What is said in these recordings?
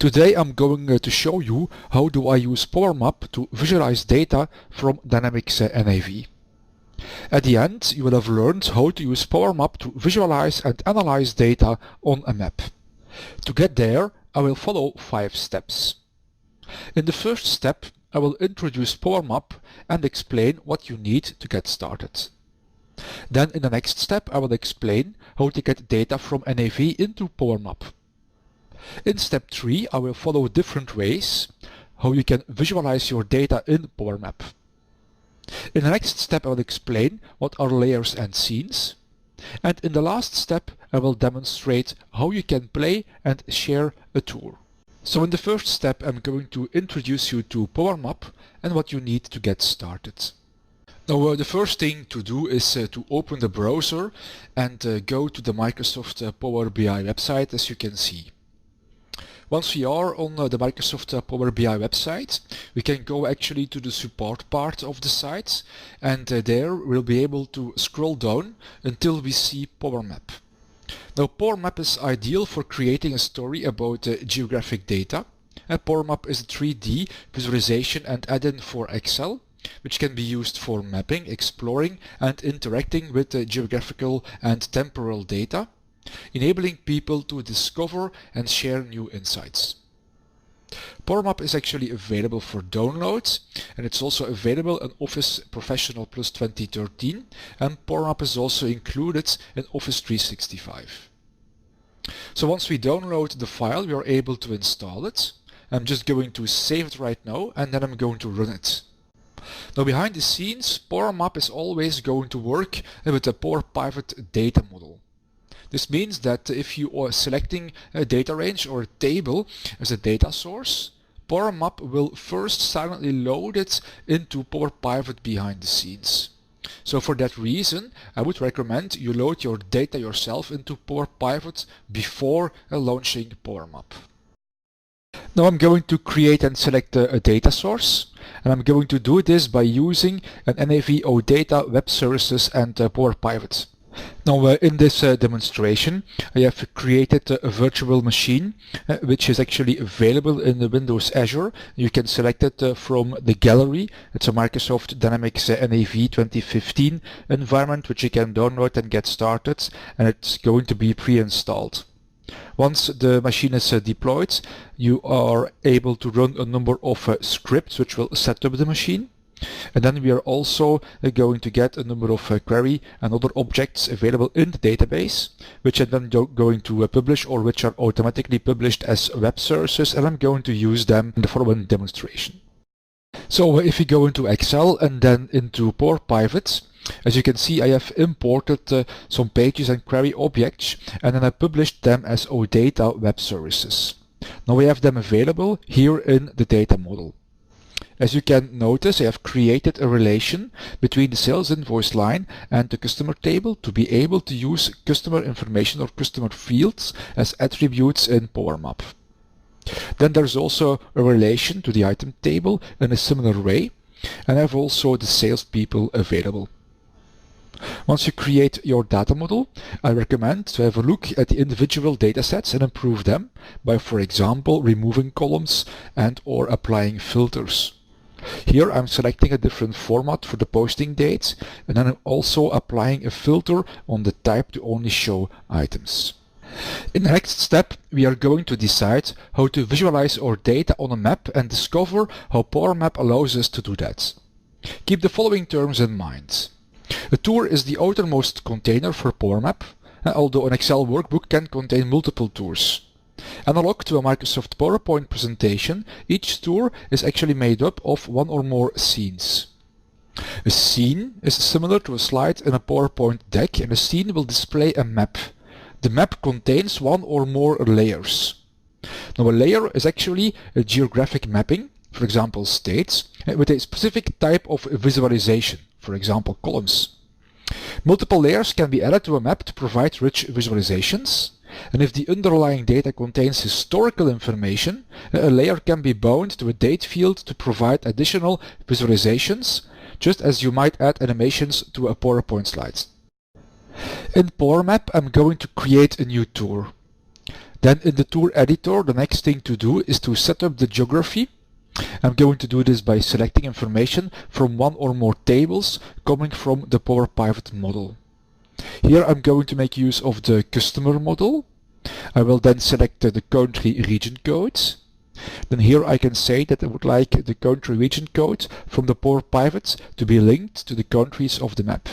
Today I'm going to show you how do I use PowerMap to visualize data from Dynamics NAV. At the end, you will have learned how to use PowerMap to visualize and analyze data on a map. To get there, I will follow 5 steps. In the first step, I will introduce PowerMap and explain what you need to get started. Then in the next step, I will explain how to get data from NAV into PowerMap. In step 3, I will follow different ways how you can visualize your data in PowerMap. In the next step, I will explain what are layers and scenes. And in the last step, I will demonstrate how you can play and share a tour. So in the first step, I'm going to introduce you to PowerMap and what you need to get started. Now, the first thing to do is to open the browser and go to the Microsoft Power BI website, as you can see. Once we are on the Microsoft Power BI website, we can go actually to the support part of the site, and there we'll be able to scroll down until we see PowerMap. Now, PowerMap is ideal for creating a story about geographic data. PowerMap is a 3D visualization and add-in for Excel, which can be used for mapping, exploring and interacting with geographical and temporal data, enabling people to discover and share new insights. PowerMap is actually available for download, and it's also available in Office Professional Plus 2013, and PowerMap is also included in Office 365. So once we download the file, we are able to install it. I'm just going to save it right now, and then I'm going to run it. Now, behind the scenes, PowerMap is always going to work with a Power Pivot data model. This means that if you are selecting a data range or a table as a data source, PowerMap will first silently load it into Power Pivot behind the scenes. So for that reason, I would recommend you load your data yourself into Power Pivot before launching PowerMap. Now I'm going to create and select a data source, and I'm going to do this by using an NAV OData Web Services and Power Pivot. Now in this demonstration, I have created a virtual machine which is actually available in the Windows Azure. You can select it from the gallery. It's a Microsoft Dynamics NAV 2015 environment which you can download and get started, and it's going to be pre-installed. Once the machine is deployed, you are able to run a number of scripts which will set up the machine. And then we are also going to get a number of query and other objects available in the database, which I'm then going to publish, or which are automatically published as web services, and I'm going to use them in the following demonstration. So if we go into Excel and then into Power Pivot, as you can see, I have imported some pages and query objects, and then I published them as OData Web Services. Now we have them available here in the data model. As you can notice, I have created a relation between the sales invoice line and the customer table to be able to use customer information or customer fields as attributes in PowerMap. Then there's also a relation to the item table in a similar way, and I have also the salespeople available. Once you create your data model, I recommend to have a look at the individual datasets and improve them by, for example, removing columns and or applying filters. Here I'm selecting a different format for the posting dates, and then I'm also applying a filter on the type to only show items. In the next step, we are going to decide how to visualize our data on a map and discover how PowerMap allows us to do that. Keep the following terms in mind. A tour is the outermost container for PowerMap, although an Excel workbook can contain multiple tours. Analog to a Microsoft PowerPoint presentation, each tour is actually made up of one or more scenes. A scene is similar to a slide in a PowerPoint deck, and a scene will display a map. The map contains one or more layers. Now, a layer is actually a geographic mapping, for example states, with a specific type of visualization, for example columns. Multiple layers can be added to a map to provide rich visualizations. And if the underlying data contains historical information, a layer can be bound to a date field to provide additional visualizations, just as you might add animations to a PowerPoint slide. In PowerMap, I'm going to create a new tour. Then in the tour editor, the next thing to do is to set up the geography. I'm going to do this by selecting information from one or more tables coming from the Power Pivot model. Here I'm going to make use of the customer model. I will then select the country region codes. Then here I can say that I would like the country region code from the Power Pivot to be linked to the countries of the map.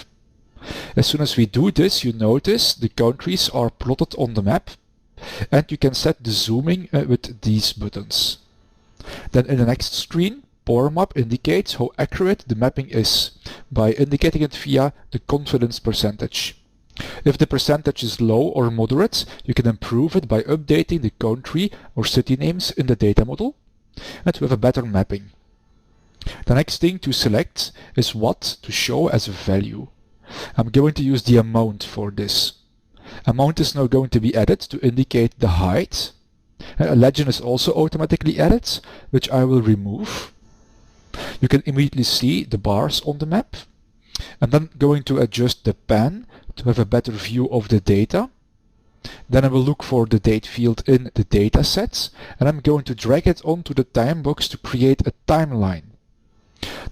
As soon as we do this, you notice the countries are plotted on the map, and you can set the zooming with these buttons. Then in the next screen, Power Map indicates how accurate the mapping is by indicating it via the confidence percentage. If the percentage is low or moderate, you can improve it by updating the country or city names in the data model and to have a better mapping. The next thing to select is what to show as a value. I'm going to use the amount for this. Amount is now going to be added to indicate the height. A legend is also automatically added, which I will remove. You can immediately see the bars on the map. I'm then going to adjust the pan to have a better view of the data. Then I will look for the date field in the data set, and I'm going to drag it onto the time box to create a timeline.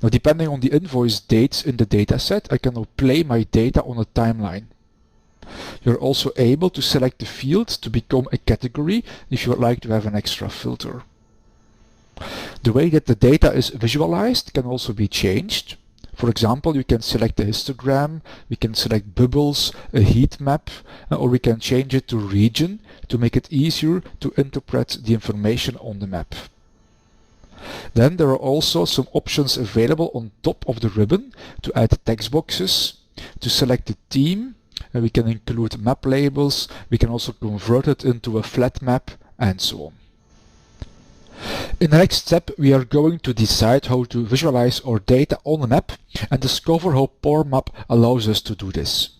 Now, depending on the invoice dates in the data set, I can now play my data on a timeline. You're also able to select the field to become a category if you would like to have an extra filter. The way that the data is visualized can also be changed. For example, you can select a histogram, we can select bubbles, a heat map, or we can change it to region to make it easier to interpret the information on the map. Then there are also some options available on top of the ribbon to add text boxes, to select the theme, and we can include map labels, we can also convert it into a flat map, and so on. In the next step, we are going to decide how to visualize our data on the map and discover how Power Map allows us to do this.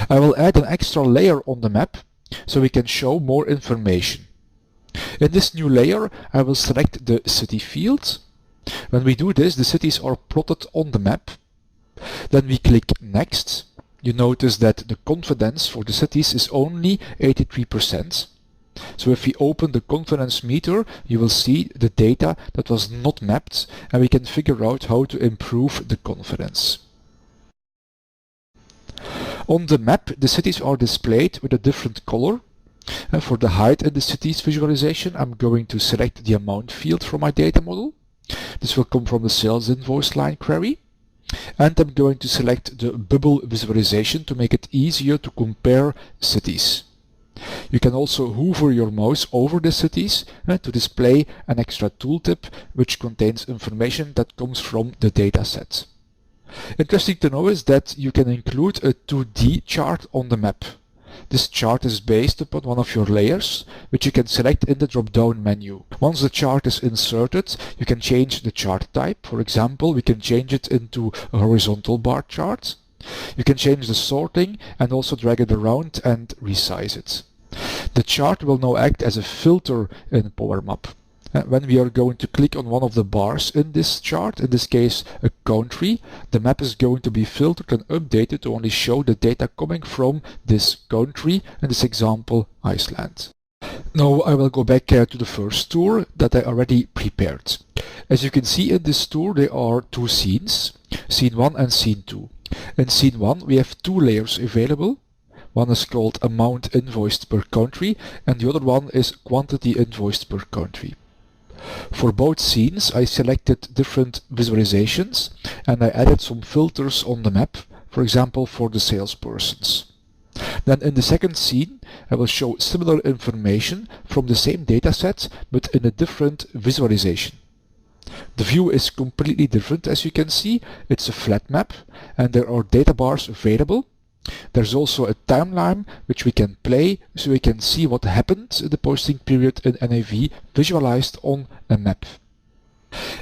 I will add an extra layer on the map so we can show more information. In this new layer, I will select the city field. When we do this, the cities are plotted on the map. Then we click Next. You notice that the confidence for the cities is only 83%. So if we open the confidence meter, you will see the data that was not mapped, and we can figure out how to improve the confidence. On the map, the cities are displayed with a different color. For the height in the cities visualization, I'm going to select the amount field from my data model. This will come from the sales invoice line query. And I'm going to select the bubble visualization to make it easier to compare cities. You can also hover your mouse over the cities to display an extra tooltip which contains information that comes from the dataset. Interesting to know is that you can include a 2D chart on the map. This chart is based upon one of your layers, which you can select in the drop-down menu. Once the chart is inserted, you can change the chart type. For example, we can change it into a horizontal bar chart. You can change the sorting and also drag it around and resize it. The chart will now act as a filter in Power Map. When we are going to click on one of the bars in this chart, in this case a country, the map is going to be filtered and updated to only show the data coming from this country, in this example Iceland. Now I will go back to the first tour that I already prepared. As you can see in this tour there are two scenes, scene 1 and scene 2. In scene 1 we have two layers available. One is called amount invoiced per country and the other one is quantity invoiced per country. For both scenes I selected different visualizations and I added some filters on the map, for example for the salespersons. Then in the second scene I will show similar information from the same dataset but in a different visualization. The view is completely different, as you can see. It's a flat map and there are data bars available. There's also a timeline which we can play so we can see what happened in the posting period in NAV visualized on a map.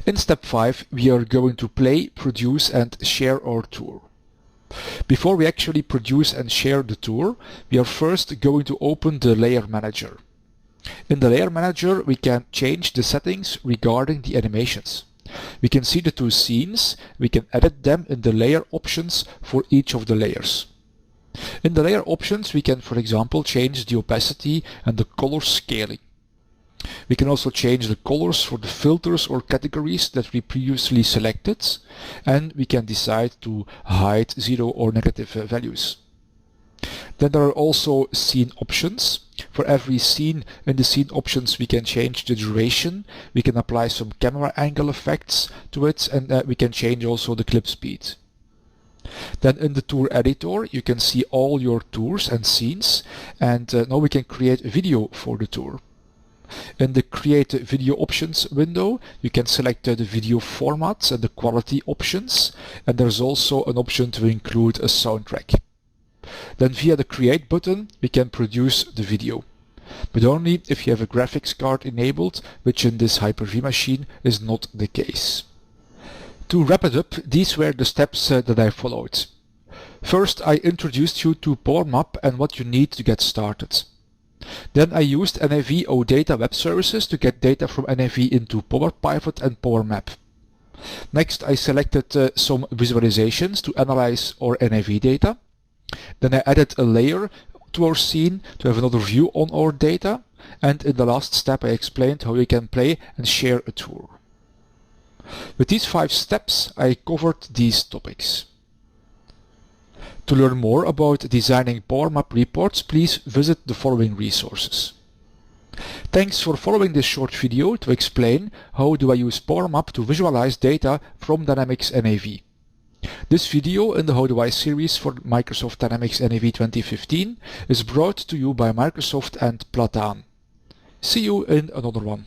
In step 5 we are going to play, produce and share our tour. Before we actually produce and share the tour, we are first going to open the layer manager. In the layer manager we can change the settings regarding the animations. We can see the two scenes, we can edit them in the layer options for each of the layers. In the layer options, we can, for example, change the opacity and the color scaling. We can also change the colors for the filters or categories that we previously selected, and we can decide to hide 0 or negative values. Then there are also scene options. For every scene in the scene options, we can change the duration, we can apply some camera angle effects to it, and we can change also the clip speed. Then in the tour editor, you can see all your tours and scenes, and now we can create a video for the tour. In the Create Video Options window, you can select the video format and the quality options, and there's also an option to include a soundtrack. Then via the Create button, we can produce the video, but only if you have a graphics card enabled, which in this Hyper-V machine is not the case. To wrap it up, these were the steps that I followed. First, I introduced you to PowerMap and what you need to get started. Then I used NAV OData web services to get data from NAV into PowerPivot and PowerMap. Next, I selected some visualizations to analyze our NAV data. Then I added a layer to our scene to have another view on our data. And in the last step, I explained how you can play and share a tour. With these 5 steps, I covered these topics. To learn more about designing PowerMap reports, please visit the following resources. Thanks for following this short video to explain how do I use PowerMap to visualize data from Dynamics NAV. This video in the How Do I series for Microsoft Dynamics NAV 2015 is brought to you by Microsoft and Platan. See you in another one.